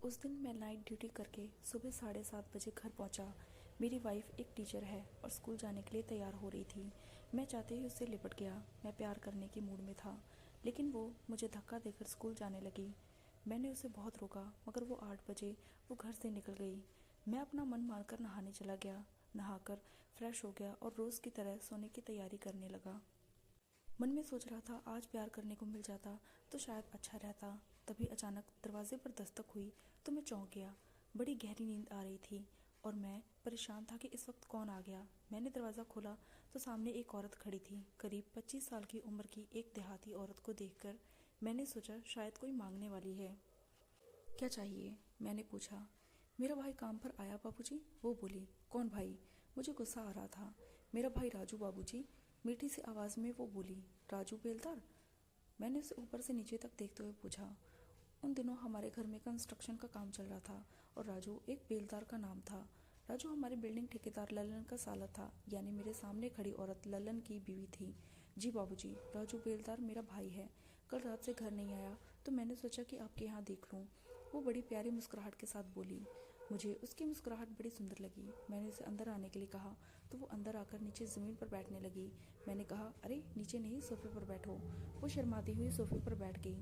उस दिन मैं नाइट ड्यूटी करके सुबह 7:30 बजे घर पहुंचा। मेरी वाइफ एक टीचर है और स्कूल जाने के लिए तैयार हो रही थी। मैं चाहते ही उससे लिपट गया। मैं प्यार करने के मूड में था, लेकिन वो मुझे धक्का देकर स्कूल जाने लगी। मैंने उसे बहुत रोका, मगर वो 8 बजे वो घर से निकल गई। मैं अपना मन मानकर नहाने चला गया। नहाकर फ्रेश हो गया और रोज़ की तरह सोने की तैयारी करने लगा। मन में सोच रहा था आज प्यार करने को मिल जाता तो शायद अच्छा रहता। तभी अचानक दरवाजे पर दस्तक हुई तो मैं चौंक गया। बड़ी गहरी नींद आ रही थी और मैं परेशान था कि इस वक्त कौन आ गया। मैंने दरवाज़ा खोला तो सामने एक औरत खड़ी थी। करीब 25 साल की उम्र की एक देहाती औरत को देखकर मैंने सोचा शायद कोई मांगने वाली है। क्या चाहिए? मैंने पूछा। मेरा भाई काम पर आया बाबूजी, वो बोली। कौन भाई? मुझे गुस्सा आ रहा था। मेरा भाई राजू बाबूजी, मीठी सी आवाज़ में वो बोली। राजू बेलदार? मैंने उसे ऊपर से नीचे तक देखते हुए पूछा। उन दिनों हमारे घर में कंस्ट्रक्शन का काम चल रहा था और राजू एक बेलदार का नाम था। राजू हमारे बिल्डिंग ठेकेदार लल्लन का साला था, यानी मेरे सामने खड़ी औरत लल्लन की बीवी थी। जी बाबूजी, राजू बेलदार मेरा भाई है। कल रात से घर नहीं आया तो मैंने सोचा कि आपके यहाँ देख लूँ। वो बड़ी प्यारी मुस्कुराहट के साथ बोली। मुझे उसकी मुस्कुराहट बड़ी सुंदर लगी। मैंने उसे अंदर आने के लिए कहा तो वो अंदर आकर नीचे ज़मीन पर बैठने लगी। मैंने कहा, अरे नीचे नहीं, सोफे पर बैठो। वो शर्माती हुई सोफे पर बैठ गई।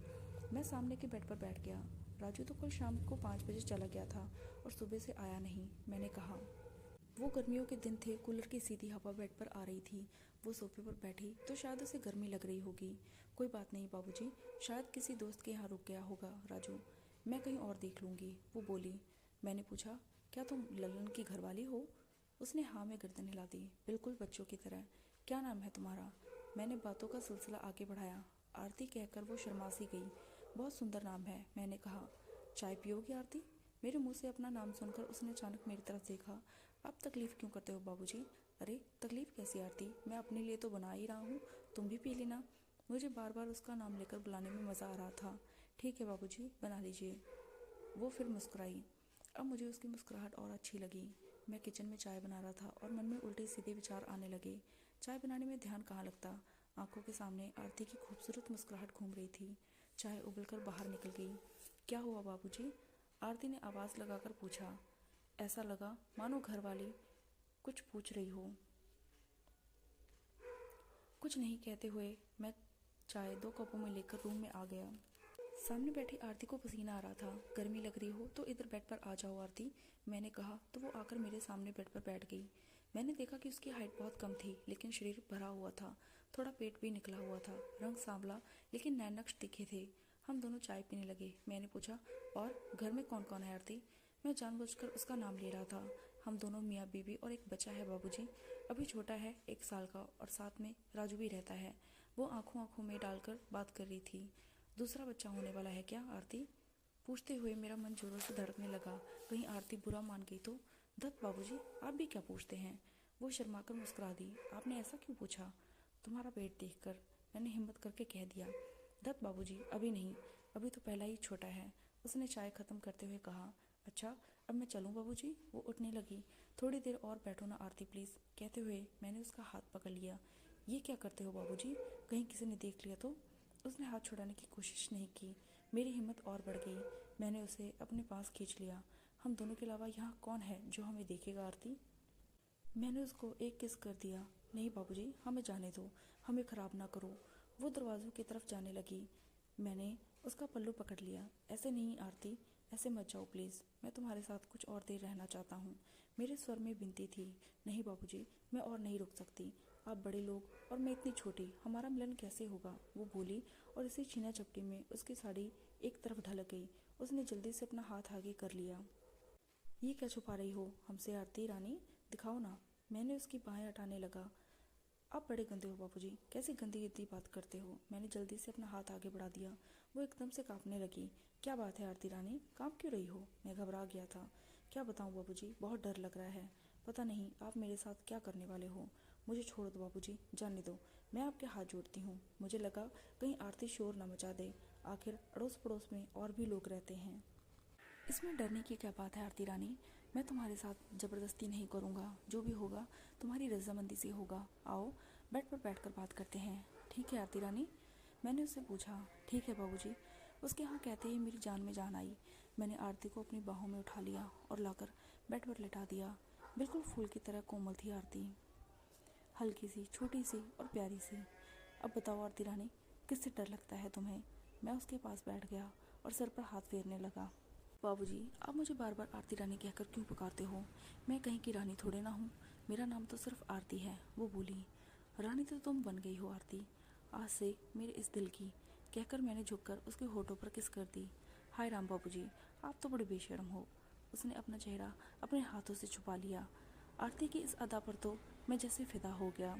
मैं सामने के बेड पर बैठ गया। राजू तो कल शाम को 5 बजे चला गया था और सुबह से आया नहीं। मैंने कहा। वो गर्मियों के दिन थे, कूलर की सीधी हवा बेड पर आ रही थी। वो सोफे पर बैठी तो शायद उसे गर्मी लग रही होगी। कोई बात नहीं बाबूजी, शायद किसी दोस्त के यहाँ रुक गया होगा राजू। मैं कहीं और देख लूँगी, वो बोली। मैंने पूछा, क्या तुम लल्लन की घरवाली हो? उसने हाँ में गर्दन हिला दी, बिल्कुल बच्चों की तरह। क्या नाम है तुम्हारा? मैंने बातों का सिलसिला आगे बढ़ाया। आरती कहकर वो शर्मा सी गई। बहुत सुंदर नाम है, मैंने कहा। चाय पियोगी आरती? मेरे मुंह से अपना नाम सुनकर उसने अचानक मेरी तरफ देखा। आप तकलीफ़ क्यों करते हो बाबूजी? अरे तकलीफ़ कैसी आरती, मैं अपने लिए तो बना ही रहा हूँ, तुम भी पी लेना। मुझे बार बार उसका नाम लेकर बुलाने में मज़ा आ रहा था। ठीक है बाबूजी, बना लीजिए। वो फिर मुस्कुराई। अब मुझे उसकी मुस्कुराहट और अच्छी लगी। मैं किचन में चाय बना रहा था और मन में उल्टे सीधे विचार आने लगे। चाय बनाने में ध्यान कहाँ लगता। आंखों के सामने आरती की खूबसूरत मुस्कुराहट घूम रही थी। चाय उबलकर बाहर निकल गई। क्या हुआ बाबूजी? आरती ने आवाज़ लगाकर पूछा। ऐसा लगा मानो घरवाली कुछ पूछ रही हो। कुछ नहीं कहते हुए मैं चाय 2 कपों में लेकर रूम में आ गया। सामने बैठी आरती को पसीना आ रहा था। गर्मी लग रही हो तो इधर बेड पर आ जाओ आरती, मैंने कहा तो वो आकर मेरे सामने बेड पर बैठ गई। मैंने देखा कि उसकी हाइट बहुत कम थी, लेकिन शरीर भरा हुआ था। थोड़ा पेट भी निकला हुआ था। रंग सांवला लेकिन नैनक्श तीखे थे। हम दोनों चाय पीने लगे। मैंने पूछा, और घर में कौन कौन है आरती? मैं जानबूझकर उसका नाम ले रहा था। हम दोनों मियाँ बीवी और एक बच्चा है बाबूजी, अभी छोटा है 1 साल का, और साथ में राजू भी रहता है। वो आंखों आंखों में डालकर बात कर रही थी। दूसरा बच्चा होने वाला है क्या आरती? पूछते हुए मेरा मन जोरों से धड़कने लगा। कहीं आरती बुरा मान गई तो? दत्त बाबूजी, आप भी क्या पूछते हैं? वो शर्माकर मुस्कुरा दी। आपने ऐसा क्यों पूछा? तुम्हारा पेट देखकर, मैंने हिम्मत करके कह दिया। दत्त बाबूजी, अभी नहीं, अभी तो पहला ही छोटा है, उसने चाय खत्म करते हुए कहा। अच्छा, अब मैं चलूं बाबूजी? वो उठने लगी। थोड़ी देर और बैठो ना आरती प्लीज़, कहते हुए मैंने उसका हाथ पकड़ लिया। ये क्या करते हो बाबूजी, कहीं किसी ने देख लिया तो? उसने हाथ छुड़ाने की कोशिश नहीं की। मेरी हिम्मत और बढ़ गई। मैंने उसे अपने पास खींच लिया। हम दोनों के अलावा यहाँ कौन है जो हमें देखेगा आरती? मैंने उसको एक किस कर दिया। नहीं बाबूजी, हमें जाने दो, हमें ख़राब ना करो। वो दरवाज़ों की तरफ जाने लगी। मैंने उसका पल्लू पकड़ लिया। ऐसे नहीं आरती, ऐसे मत जाओ प्लीज़, मैं तुम्हारे साथ कुछ और देर रहना चाहता हूँ। मेरे स्वर में विनती थी। नहीं बाबूजी, मैं और नहीं रुक सकती। आप बड़े लोग और मैं इतनी छोटी, हमारा मिलन कैसे होगा? वो बोली और इसी छीना झपटी में उसकी साड़ी एक तरफ ढलक गई। उसने जल्दी से अपना हाथ आगे कर लिया। ये क्या छुपा रही हो हमसे आरती रानी, दिखाओ ना। मैंने उसकी बाहें हटाने लगा। आप बड़े गंदे हो बाबूजी, कैसी गंदी गंदी बात करते हो। मैंने जल्दी से अपना हाथ आगे बढ़ा दिया। वो एकदम से कांपने लगी। क्या बात है आरती रानी, कांप क्यों रही हो? मैं घबरा गया था। क्या बताऊं बाबूजी, बहुत डर लग रहा है। पता नहीं आप मेरे साथ क्या करने वाले हो। मुझे छोड़ दो बाबूजी, जाने दो। मैं आपके हाथ जोड़ती हूँ। मुझे लगा कहीं आरती शोर न मचा दे, आखिर अड़ोस पड़ोस में और भी लोग रहते हैं। इसमें डरने की क्या बात है आरती रानी, मैं तुम्हारे साथ ज़बरदस्ती नहीं करूँगा। जो भी होगा तुम्हारी रजामंदी से होगा। आओ बेड पर बैठकर बात करते हैं। ठीक है आरती रानी? मैंने उससे पूछा। ठीक है बाबूजी। उसके यहाँ कहते ही मेरी जान में जान आई। मैंने आरती को अपनी बाहों में उठा लिया और लाकर बेड पर लिटा दिया। बिल्कुल फूल की तरह कोमल थी आरती, हल्की सी, छोटी सी और प्यारी सी। अब बताओ आरती रानी, किससे डर लगता है तुम्हें? मैं उसके पास बैठ गया और सर पर हाथ फेरने लगा। बाबूजी, आप मुझे बार बार आरती रानी कहकर क्यों पुकारते हो? मैं कहीं की रानी थोड़े ना हूँ, मेरा नाम तो सिर्फ आरती है। वो बोली। रानी तो तुम बन गई हो आरती, आज से मेरे इस दिल की, कहकर मैंने झुककर उसके होठों पर किस कर दी। हाय राम बाबूजी, आप तो बड़े बेशर्म हो। उसने अपना चेहरा अपने हाथों से छुपा लिया। आरती की इस अदा पर तो मैं जैसे फिदा हो गया।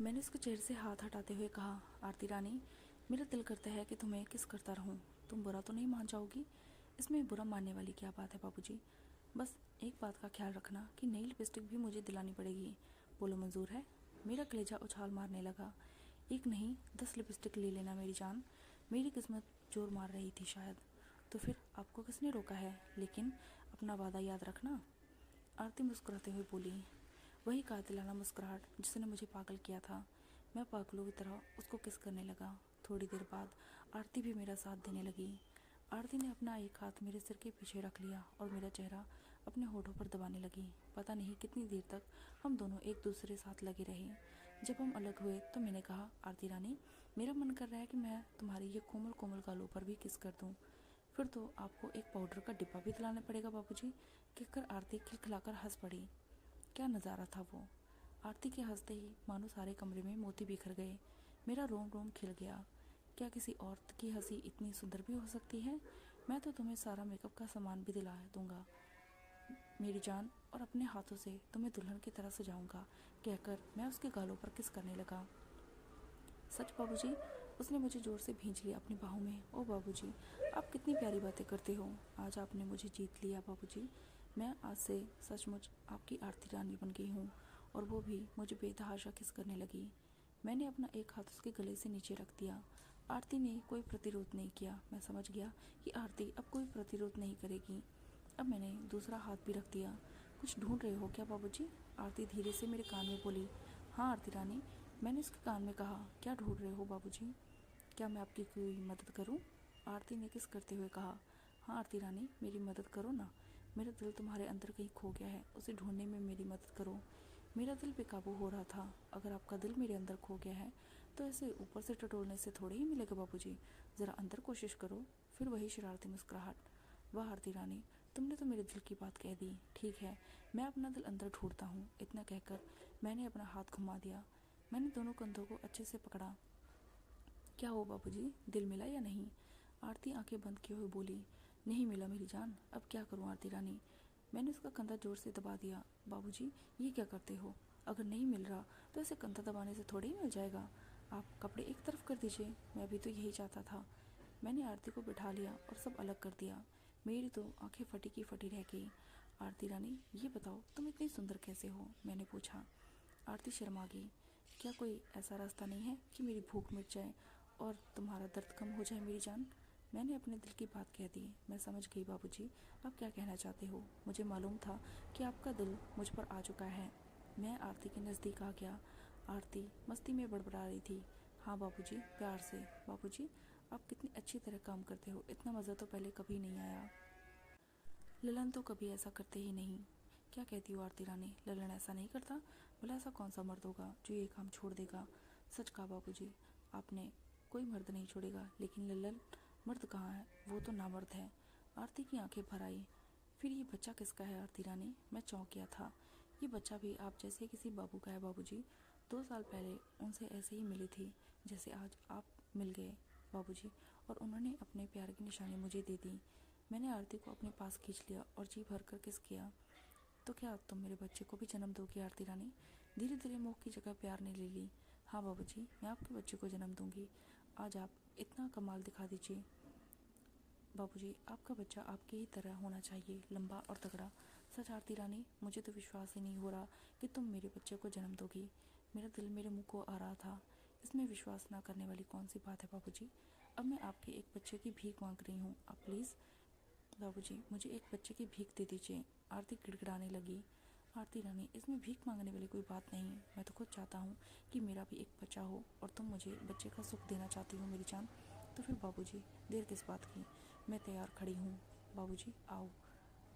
मैंने उसके चेहरे से हाथ हटाते हुए कहा, आरती रानी, मेरा दिल करता है कि तुम्हें किस करता रहूं। तुम बुरा तो नहीं मान जाओगी? इसमें बुरा मानने वाली क्या बात है बाबूजी? बस एक बात का ख्याल रखना कि नई लिपस्टिक भी मुझे दिलानी पड़ेगी। बोलो मंजूर है? मेरा कलेजा उछाल मारने लगा। एक नहीं 10 लिपस्टिक ले लेना मेरी जान। मेरी किस्मत जोर मार रही थी शायद। तो फिर आपको किसने रोका है? लेकिन अपना वादा याद रखना। आरती मुस्कुराते हुए बोली। वही कातिलाना मुस्कुराहट जिसने मुझे पागल किया था। मैं पागलों की तरह उसको किस करने लगा। थोड़ी देर बाद आरती भी मेरा साथ देने लगी। आरती ने अपना एक हाथ मेरे सिर के पीछे रख लिया और मेरा चेहरा अपने होठों पर दबाने लगी। पता नहीं कितनी देर तक हम दोनों एक दूसरे साथ लगे रहे। जब हम अलग हुए तो मैंने कहा, आरती रानी, मेरा मन कर रहा है कि मैं तुम्हारी ये कोमल कोमल गालों पर भी किस कर दूं। फिर तो आपको एक पाउडर का डिब्बा भी दिलाना पड़ेगा बाबूजी, कहकर आरती खिलखिलाकर हंस पड़ी। क्या नज़ारा था वो! आरती के हंसते ही मानो सारे कमरे में मोती बिखर गए। मेरा रोम रोम खिल गया। क्या किसी औरत की हंसी इतनी सुंदर भी हो सकती है? मैं तो तुम्हें सारा मेकअप का सामान भी दिला दूंगा मेरी जान, और अपने हाथों से तुम्हें दुल्हन की तरह सजाऊंगा, कहकर मैं उसके गालों पर किस करने लगा। सच बाबूजी? उसने मुझे जोर से भींच लिया अपनी बाहों में। ओ बाबूजी, आप कितनी प्यारी बातें करते हो। आज आपने मुझे जीत लिया बाबूजी। मैं आज से सचमुच आपकी आरती रानी बन गई हूँ। और वो भी मुझे बेतहाशा किस करने लगी। मैंने अपना एक हाथ उसके गले से नीचे रख दिया। आरती ने कोई प्रतिरोध नहीं किया। मैं समझ गया कि आरती अब कोई प्रतिरोध नहीं करेगी। अब मैंने दूसरा हाथ भी रख दिया। कुछ ढूंढ रहे हो क्या बाबूजी? आरती धीरे से मेरे कान में बोली। हाँ आरती रानी, मैंने उसके कान में कहा। क्या ढूंढ रहे हो बाबूजी? क्या मैं आपकी कोई मदद करूं? आरती ने किस करते हुए कहा। हाँ आरती रानी, मेरी मदद करो ना। मेरा दिल तुम्हारे अंदर कहीं खो गया है, उसे ढूंढने में मेरी मदद करो। मेरा दिल बेकाबू हो रहा था। अगर आपका दिल मेरे अंदर खो गया है तो ऐसे ऊपर से टटोलने से थोड़े ही मिलेगा बाबूजी। ज़रा अंदर कोशिश करो। फिर वही शरारती मुस्कुराहट। वाह आरती रानी, तुमने तो मेरे दिल की बात कह दी। ठीक है, मैं अपना दिल अंदर ढूंढता हूँ। इतना कहकर मैंने अपना हाथ घुमा दिया। मैंने दोनों कंधों को अच्छे से पकड़ा। क्या हो बाबूजी, दिल मिला या नहीं? आरती आंखें बंद किए हुए बोली। नहीं मिला मेरी जान। अब क्या करूं आरती रानी? मैंने उसका कंधा जोर से दबा दिया। बाबूजी, ये क्या करते हो? अगर नहीं मिल रहा तो ऐसे कंधा दबाने से थोड़ी ही मिल जाएगा। आप कपड़े एक तरफ कर दीजिए, मैं भी तो यही चाहता था। मैंने आरती को बिठा लिया और सब अलग कर दिया। मेरी तो आंखें फटी की फटी रह गई। आरती रानी, ये बताओ तुम इतनी सुंदर कैसे हो? मैंने पूछा। आरती शर्मा गई। क्या कोई ऐसा रास्ता नहीं है कि मेरी भूख मिट जाए और तुम्हारा दर्द कम हो जाए मेरी जान? मैंने अपने दिल की बात कह दी। मैं समझ गई बाबूजी, आप क्या कहना चाहते हो। मुझे मालूम था कि आपका दिल मुझ पर आ चुका है। मैं आरती के नज़दीक आ गया। आरती मस्ती में बड़बड़ा रही थी। हाँ बाबूजी, प्यार से। बाबूजी, आप कितनी अच्छी तरह काम करते हो। इतना मज़ा तो पहले कभी नहीं आया। ललन तो कभी ऐसा करते ही नहीं। क्या कहती हो आरती रानी, ललन ऐसा नहीं करता? भला ऐसा कौन सा मर्द होगा जो ये काम छोड़ देगा? सच कहा बाबूजी, आपने। कोई मर्द नहीं छोड़ेगा, लेकिन ललन मर्द कहाँ है? वो तो नामर्द है। आरती की आंखें भर आई। फिर ये बच्चा किसका है आरती रानी? मैं चौंक गया था। ये बच्चा भी आप जैसे किसी बाबू का है बाबूजी। 2 साल पहले उनसे ऐसे ही मिली थी जैसे आज आप मिल गए बाबूजी, और उन्होंने अपने प्यार की निशानी मुझे दे दी। मैंने आरती को अपने पास खींच लिया और जी भर कर किस किया। तो क्या तुम मेरे बच्चे को भी जन्म दोगी आरती रानी? धीरे धीरे मोह की जगह प्यार ने ले ली। हाँ बाबूजी, मैं आपके बच्चे को जन्म दूंगी। आज आप इतना कमाल दिखा दीजिए बाबूजी, आपका बच्चा आपकी ही तरह होना चाहिए, लंबा और तगड़ा। सच आरती रानी, मुझे तो विश्वास ही नहीं हो रहा कि तुम मेरे बच्चे को जन्म दोगी। मेरा दिल मेरे मुंह को आ रहा था। इसमें विश्वास ना करने वाली कौन सी बात है बाबूजी? अब मैं आपके एक बच्चे की भीख मांग रही हूँ। आप प्लीज़ बाबूजी, मुझे एक बच्चे की भीख दे दीजिए। आरती गिड़गिड़ाने लगी। आरती रानी, इसमें भीख मांगने वाली कोई बात नहीं। मैं तो खुद चाहता हूँ कि मेरा भी एक बच्चा हो, और तुम मुझे बच्चे का सुख देना चाहती हो मेरी जान। तो फिर बाबूजी, देर किस बात की? मैं तैयार खड़ी हूँ। बाबूजी आओ।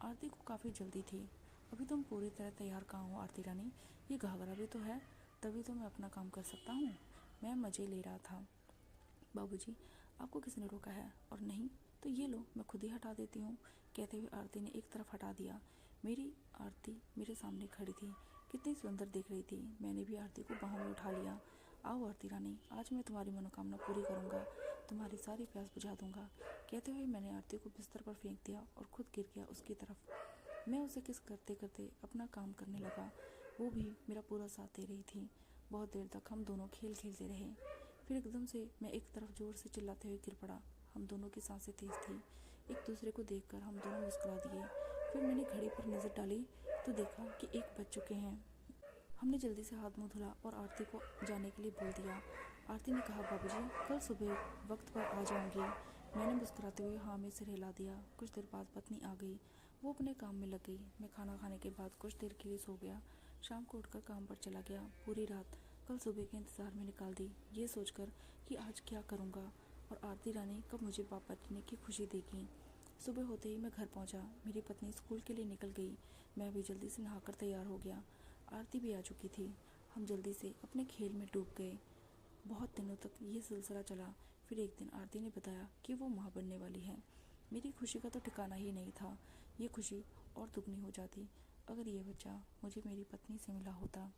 आरती को काफ़ी जल्दी थी। अभी तुम पूरी तरह तैयार कहाँ हो आरती रानी, ये घाघरा भी तो है, तभी तो मैं अपना काम कर सकता हूँ। मैं मज़े ले रहा था। बाबूजी आपको किसने रोका है? और नहीं तो ये लो मैं खुद ही हटा देती हूँ, कहते हुए आरती ने एक तरफ हटा दिया। मेरी आरती मेरे सामने खड़ी थी, कितनी सुंदर दिख रही थी। मैंने भी आरती को बाहों में उठा लिया। आओ आरती रानी, आज मैं तुम्हारी मनोकामना पूरी करूँगा, तुम्हारी सारी प्यास बुझा दूंगा, कहते हुए मैंने आरती को बिस्तर पर फेंक दिया और खुद गिर गया उसकी तरफ। मैं उसे किस करते करते अपना काम करने लगा, वो भी मेरा पूरा साथ दे रही थी। बहुत देर तक हम दोनों खेल खेलते रहे। फिर एकदम से मैं एक तरफ जोर से चिल्लाते हुए गिर पड़ा। हम दोनों की सांसें तेज थी। एक दूसरे को देखकर हम दोनों मुस्कुरा दिए। फिर मैंने घड़ी पर नज़र डाली तो देखा कि 1 बज चुके हैं। हमने जल्दी से हाथ मुंह धुला और आरती को जाने के लिए बोल दिया। आरती ने कहा बाबूजी कल सुबह वक्त पर आ जाऊंगी। मैंने मुस्कुराते हुए हाँ में सिर हिला दिया। कुछ देर बाद पत्नी आ गई, वो अपने काम में लग गई। मैं खाना खाने के बाद कुछ देर के लिए सो गया। शाम को उठकर काम पर चला गया। पूरी रात कल सुबह के इंतज़ार में निकाल दी, ये सोचकर कि आज क्या करूँगा और आरती रानी कब मुझे वापस लेने की खुशी देगी। सुबह होते ही मैं घर पहुँचा। मेरी पत्नी स्कूल के लिए निकल गई। मैं भी जल्दी से नहाकर तैयार हो गया। आरती भी आ चुकी थी। हम जल्दी से अपने खेल में डूब गए। बहुत दिनों तक ये सिलसिला चला। फिर एक दिन आरती ने बताया कि वो माँ बनने वाली है। मेरी खुशी का तो ठिकाना ही नहीं था। ये खुशी और दुगनी हो जाती अगर ये बच्चा मुझे मेरी पत्नी से मिला होता।